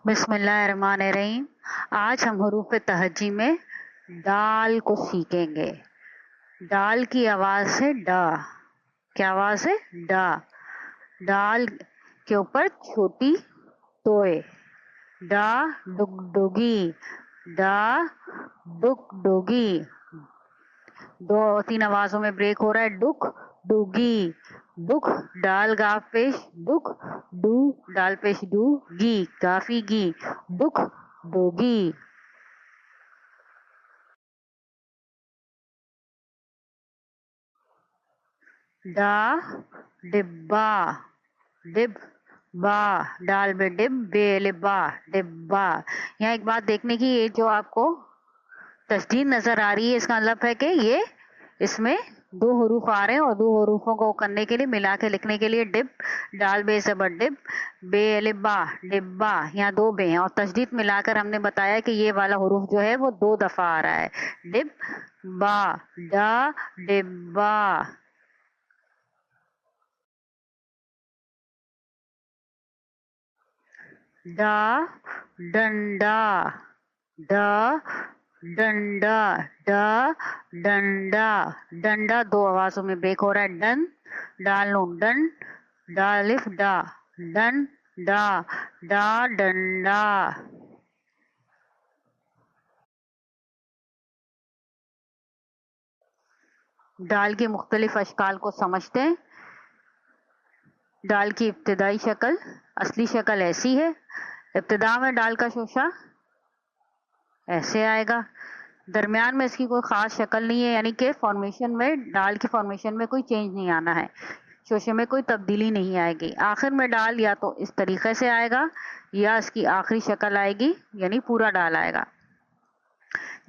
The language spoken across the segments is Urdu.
بسم اللہ الرحمن الرحیم. آج ہم حروف تہجی میں ڈال کو سیکھیں گے. ڈال کی آواز ہے ڈا. کیا آواز ہے؟ ڈا. ڈال کے اوپر چھوٹی توئے. ڈا ڈگ ڈوگی. ڈا ڈگ ڈوگی. دو تین آوازوں میں بریک ہو رہا ہے. ڈک ڈوگی. ڈک ڈال گاف پیش ڈک. ڈو ڈال پیش ڈو. گی گافی گی. ڈک ڈوگی. ڈا ڈبا. ڈب با. ڈال بے ڈب بے لبا. ڈبا. یہاں ایک بات دیکھنے کی، یہ جو آپ کو تشدید نظر آ رہی ہے، اس کا مطلب ہے کہ یہ اس میں دو حروف آ رہے ہیں، اور دو حروفوں کو کرنے کے لیے ملا کے لکھنے کے لیے ڈب ڈال بے زبر ڈب بے لبا ڈبا. یہاں دو بے ہیں اور تشدید ملا کر ہم نے بتایا کہ یہ والا حروف جو ہے وہ دو دفعہ آ رہا ہے. ڈب با. ڈا ڈبا. ڈا ڈنڈا. ڈا ڈنڈا. ڈا ڈنڈا. ڈنڈا دو آوازوں میں بریک ہو رہا ہے. ڈن ڈال نو ڈن. ڈالف ڈا. ڈن ڈا. ڈا ڈنڈا. ڈال کے مختلف اشکال کو سمجھتے ہیں. ڈال کی ابتدائی شکل، اصلی شکل ایسی ہے. ابتدا میں ڈال کا شوشہ ایسے آئے گا. درمیان میں اس کی کوئی خاص شکل نہیں ہے، یعنی کہ فارمیشن میں ڈال کی فارمیشن میں کوئی چینج نہیں آنا ہے. شوشے میں کوئی تبدیلی نہیں آئے گی. آخر میں ڈال یا تو اس طریقے سے آئے گا یا اس کی آخری شکل آئے گی، یعنی پورا ڈال آئے گا.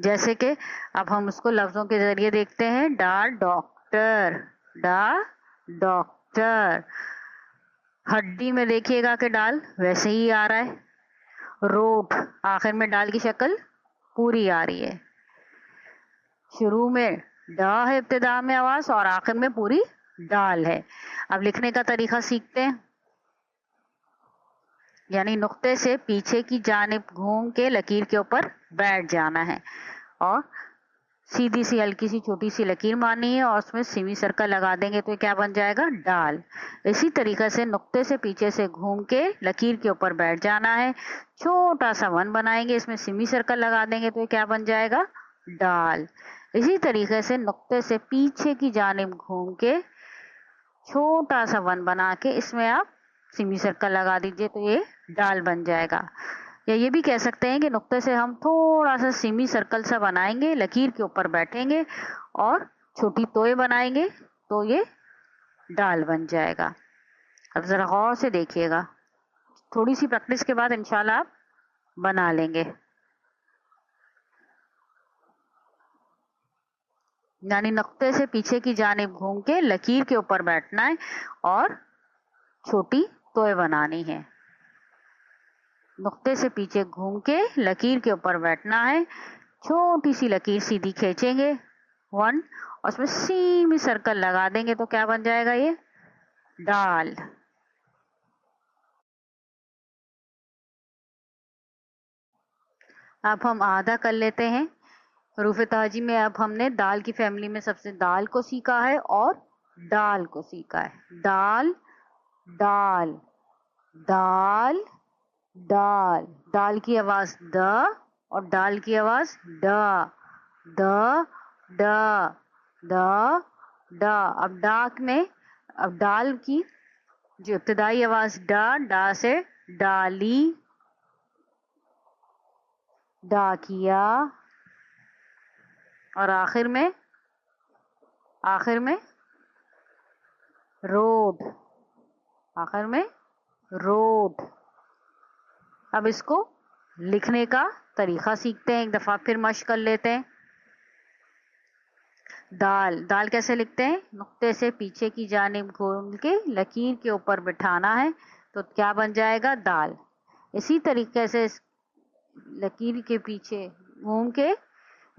جیسے کہ اب ہم اس کو لفظوں کے ذریعے دیکھتے ہیں. ڈا ڈاکٹر. ڈا ڈاکٹر. ہڈی میں دیکھیے گا کہ ڈال ویسے ہی آ رہا ہے. روٹ آخر میں ڈال کی شکل پوری آ رہی ہے. شروع میں ڈا ہے ابتدا میں آواز، اور آخر میں پوری ڈال ہے. اب لکھنے کا طریقہ سیکھتے ہیں. یعنی نقطے سے پیچھے کی جانب گھوم کے لکیر کے اوپر بیٹھ جانا ہے، اور سیدھی سی ہلکی سی چھوٹی سی لکیر مارنی ہے، اور اس میں سیمی سرکل لگا دیں گے تو کیا بن جائے گا؟ ڈال. اسی طریقے سے نقطے سے پیچھے سے گھوم کے لکیر کے اوپر بیٹھ جانا ہے. چھوٹا سا ون بنائیں گے، اس میں سیمی سرکل لگا دیں گے تو کیا بن جائے گا؟ ڈال. اسی طریقے سے نقطے سے پیچھے کی جانب گھوم کے چھوٹا سا ون بنا کے اس میں آپ سیمی سرکل لگا دیجئے تو یہ ڈال بن جائے گا. یا یہ بھی کہہ سکتے ہیں کہ نقطے سے ہم تھوڑا سا سیمی سرکل سا بنائیں گے، لکیر کے اوپر بیٹھیں گے اور چھوٹی توئے بنائیں گے تو یہ ڈال بن جائے گا. اب ذرا غور سے دیکھیے گا، تھوڑی سی پریکٹس کے بعد انشاءاللہ آپ بنا لیں گے. یعنی نقطے سے پیچھے کی جانب گھوم کے لکیر کے اوپر بیٹھنا ہے اور چھوٹی توئے بنانی ہے. نقطے سے پیچھے گھوم کے لکیر کے اوپر بیٹھنا ہے، چھوٹی سی لکیر سیدھی کھینچیں گے 1، اور اس میں سیمی سرکل لگا دیں گے تو کیا بن جائے گا؟ یہ ڈال. اب ہم آدھا کر لیتے ہیں. حروف تہجی میں اب ہم نے دال کی فیملی میں سب سے دال کو سیکھا ہے اور ڈال کو سیکھا ہے. دال ڈال. دال ڈال. دال کی آواز د اور ڈال کی آواز ڈا. د ڈا دا ڈا. اب ڈاک میں اب ڈال کی جو ابتدائی آواز ڈا، ڈا سے ڈالی، ڈاکیا، اور آخر میں روڈ. آخر میں روڈ. اب اس کو لکھنے کا طریقہ سیکھتے ہیں، ایک دفعہ پھر مشق کر لیتے ہیں. دال. دال کیسے لکھتے ہیں؟ نقطے سے پیچھے کی جانب گھوم کے لکیر کے اوپر بٹھانا ہے تو کیا بن جائے گا؟ دال. اسی طریقے سے لکیر کے پیچھے گھوم کے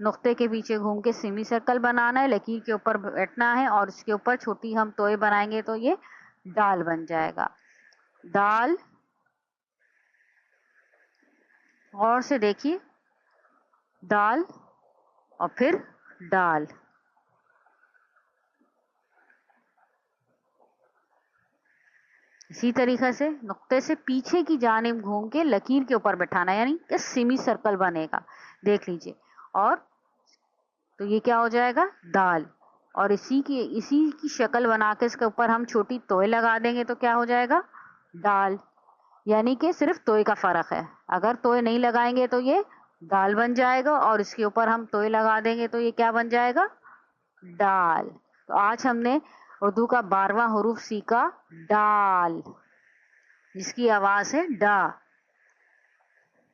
نقطے کے پیچھے گھوم کے سیمی سرکل بنانا ہے، لکیر کے اوپر بیٹھنا ہے اور اس کے اوپر چھوٹی ہم توئے بنائیں گے تو یہ ڈال بن جائے گا. دال اور سے دیکھیے دال اور پھر ڈال. اسی طریقے سے نقطے سے پیچھے کی جانب گھوم کے لکیر کے اوپر بٹھانا یعنی کہ سیمی سرکل بنے گا. دیکھ لیجئے. اور تو یہ کیا ہو جائے گا دال. اور اسی کی شکل بنا کے اس کے اوپر ہم چھوٹی توئے لگا دیں گے تو کیا ہو جائے گا دال. یعنی کہ صرف توئے کا فرق ہے. اگر توئے نہیں لگائیں گے تو یہ دال بن جائے گا اور اس کے اوپر ہم توئے لگا دیں گے تو یہ کیا بن جائے گا ڈال. تو آج ہم نے اردو کا 12واں حروف سیکھا ڈال، جس کی آواز ہے ڈا.